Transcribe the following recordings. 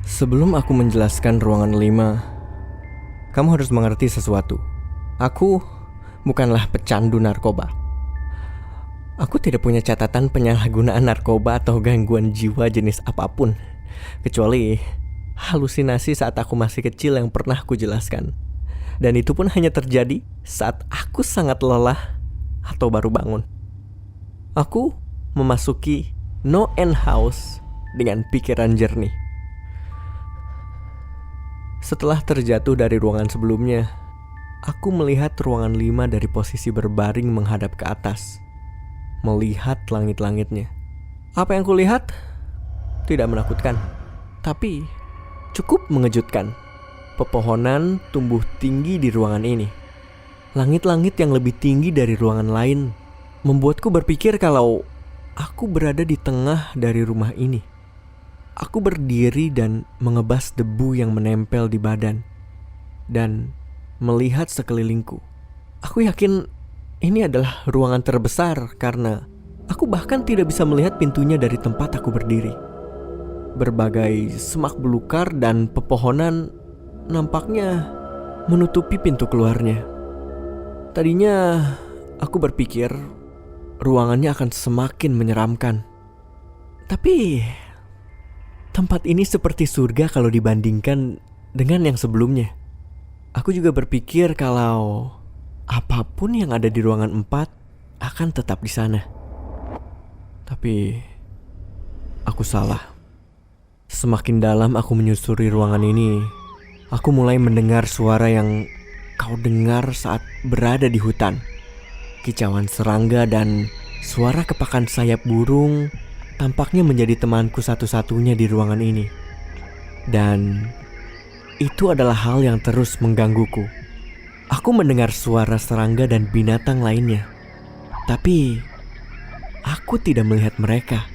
Sebelum aku menjelaskan ruangan 5, kamu harus mengerti sesuatu. Aku bukanlah pecandu narkoba. Aku tidak punya catatan penyalahgunaan narkoba atau gangguan jiwa jenis apapun, kecuali halusinasi saat aku masih kecil yang pernah aku jelaskan. Dan itu pun hanya terjadi saat aku sangat lelah atau baru bangun. Aku memasuki No End House dengan pikiran jernih. Setelah terjatuh dari ruangan sebelumnya, aku melihat ruangan 5 dari posisi berbaring menghadap ke atas, melihat langit-langitnya. Apa yang kulihat tidak menakutkan, tapi cukup mengejutkan. Pepohonan tumbuh tinggi di ruangan ini. Langit-langit yang lebih tinggi dari ruangan lain membuatku berpikir kalau aku berada di tengah dari rumah ini. Aku berdiri dan mengebas debu yang menempel di badan dan melihat sekelilingku. Aku yakin ini adalah ruangan terbesar karena aku bahkan tidak bisa melihat pintunya dari tempat aku berdiri. Berbagai semak belukar dan pepohonan nampaknya menutupi pintu keluarnya. Tadinya aku berpikir ruangannya akan semakin menyeramkan. Tapi tempat ini seperti surga kalau dibandingkan dengan yang sebelumnya. Aku juga berpikir kalau apapun yang ada di ruangan 4 akan tetap di sana. Tapi aku salah. Semakin dalam aku menyusuri ruangan ini, aku mulai mendengar suara yang kau dengar saat berada di hutan. Kicauan serangga dan suara kepakan sayap burung tampaknya menjadi temanku satu-satunya di ruangan ini. Dan itu adalah hal yang terus menggangguku. Aku mendengar suara serangga dan binatang lainnya, tapi aku tidak melihat mereka.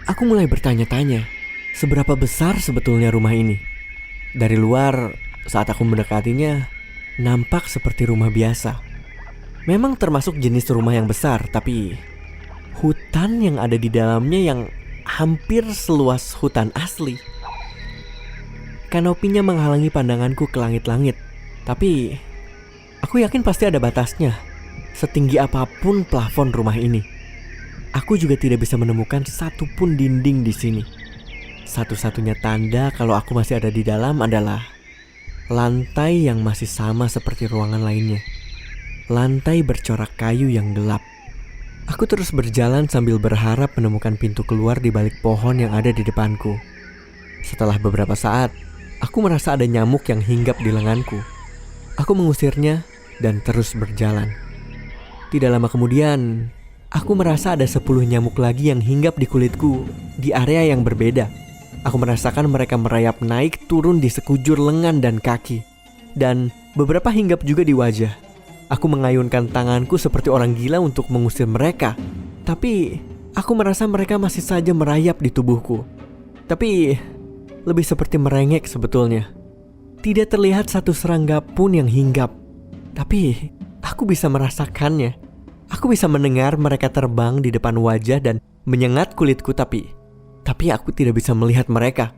Aku mulai bertanya-tanya, seberapa besar sebetulnya rumah ini? Dari luar, saat aku mendekatinya, nampak seperti rumah biasa. Memang termasuk jenis rumah yang besar, tapi hutan yang ada di dalamnya yang hampir seluas hutan asli. Kanopinya menghalangi pandanganku ke langit-langit, tapi aku yakin pasti ada batasnya. Setinggi apapun plafon rumah ini, aku juga tidak bisa menemukan satupun dinding di sini. Satu-satunya tanda kalau aku masih ada di dalam adalah lantai yang masih sama seperti ruangan lainnya. Lantai bercorak kayu yang gelap. Aku terus berjalan sambil berharap menemukan pintu keluar di balik pohon yang ada di depanku. Setelah beberapa saat, aku merasa ada nyamuk yang hinggap di lenganku. Aku mengusirnya dan terus berjalan. Tidak lama kemudian, aku merasa ada 10 nyamuk lagi yang hinggap di kulitku di area yang berbeda. Aku merasakan mereka merayap naik turun di sekujur lengan dan kaki. Dan beberapa hinggap juga di wajah. Aku mengayunkan tanganku seperti orang gila untuk mengusir mereka. Tapi aku merasa mereka masih saja merayap di tubuhku. Tapi lebih seperti merengek sebetulnya. Tidak terlihat satu serangga pun yang hinggap. Tapi aku bisa merasakannya. Aku bisa mendengar mereka terbang di depan wajah dan menyengat kulitku, tapi aku tidak bisa melihat mereka.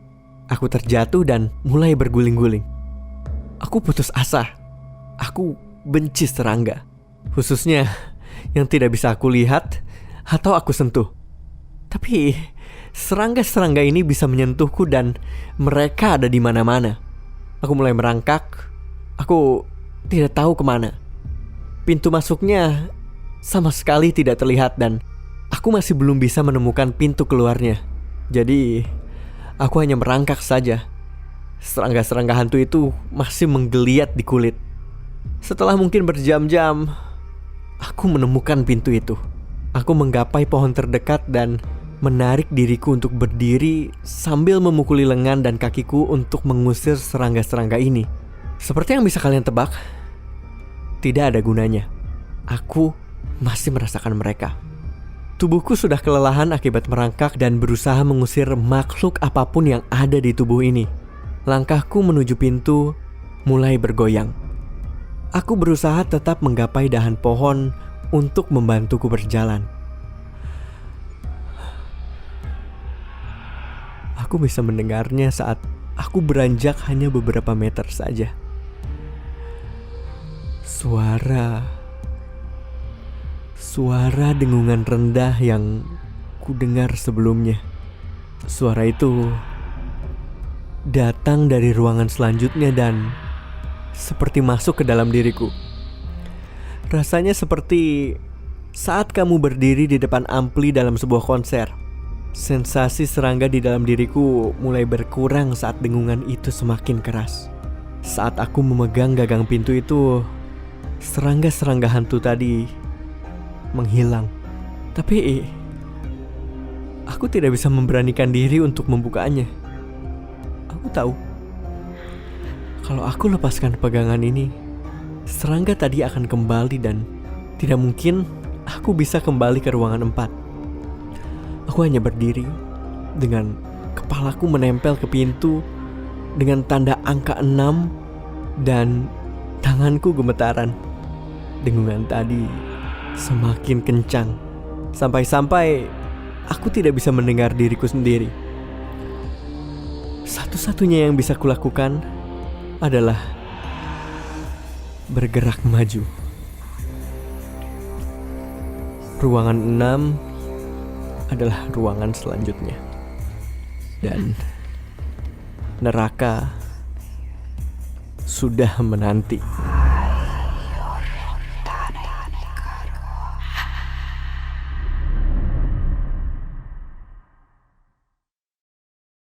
Aku terjatuh dan mulai berguling-guling. Aku putus asa. Aku benci serangga, khususnya yang tidak bisa aku lihat atau aku sentuh. Tapi serangga-serangga ini bisa menyentuhku dan mereka ada di mana-mana. Aku mulai merangkak. Aku tidak tahu kemana. Pintu masuknya sama sekali tidak terlihat dan aku masih belum bisa menemukan pintu keluarnya. Jadi aku hanya merangkak saja. Serangga-serangga hantu itu masih menggeliat di kulit. Setelah mungkin berjam-jam, aku menemukan pintu itu. Aku menggapai pohon terdekat dan menarik diriku untuk berdiri sambil memukuli lengan dan kakiku untuk mengusir serangga-serangga ini. Seperti yang bisa kalian tebak, tidak ada gunanya. Aku masih merasakan mereka. Tubuhku sudah kelelahan akibat merangkak dan berusaha mengusir makhluk apapun yang ada di tubuh ini. Langkahku menuju pintu mulai bergoyang. Aku berusaha tetap menggapai dahan pohon untuk membantuku berjalan. Aku bisa mendengarnya saat aku beranjak hanya beberapa meter saja. Suara dengungan rendah yang ku dengar sebelumnya. Suara itu datang dari ruangan selanjutnya dan seperti masuk ke dalam diriku. Rasanya seperti saat kamu berdiri di depan ampli dalam sebuah konser. Sensasi serangga di dalam diriku mulai berkurang saat dengungan itu semakin keras. Saat aku memegang gagang pintu itu, serangga-serangga hantu tadi menghilang. Tapi aku tidak bisa memberanikan diri untuk membukanya. Aku tahu kalau aku lepaskan pegangan ini, serangga tadi akan kembali dan tidak mungkin aku bisa kembali ke ruangan 4. Aku hanya berdiri dengan kepalaku menempel ke pintu dengan tanda angka 6 dan tanganku gemetaran. Dengungan tadi semakin kencang sampai aku tidak bisa mendengar diriku sendiri. Satu-satunya yang bisa kulakukan adalah bergerak maju. Ruangan 6 adalah ruangan selanjutnya. Dan neraka sudah menanti.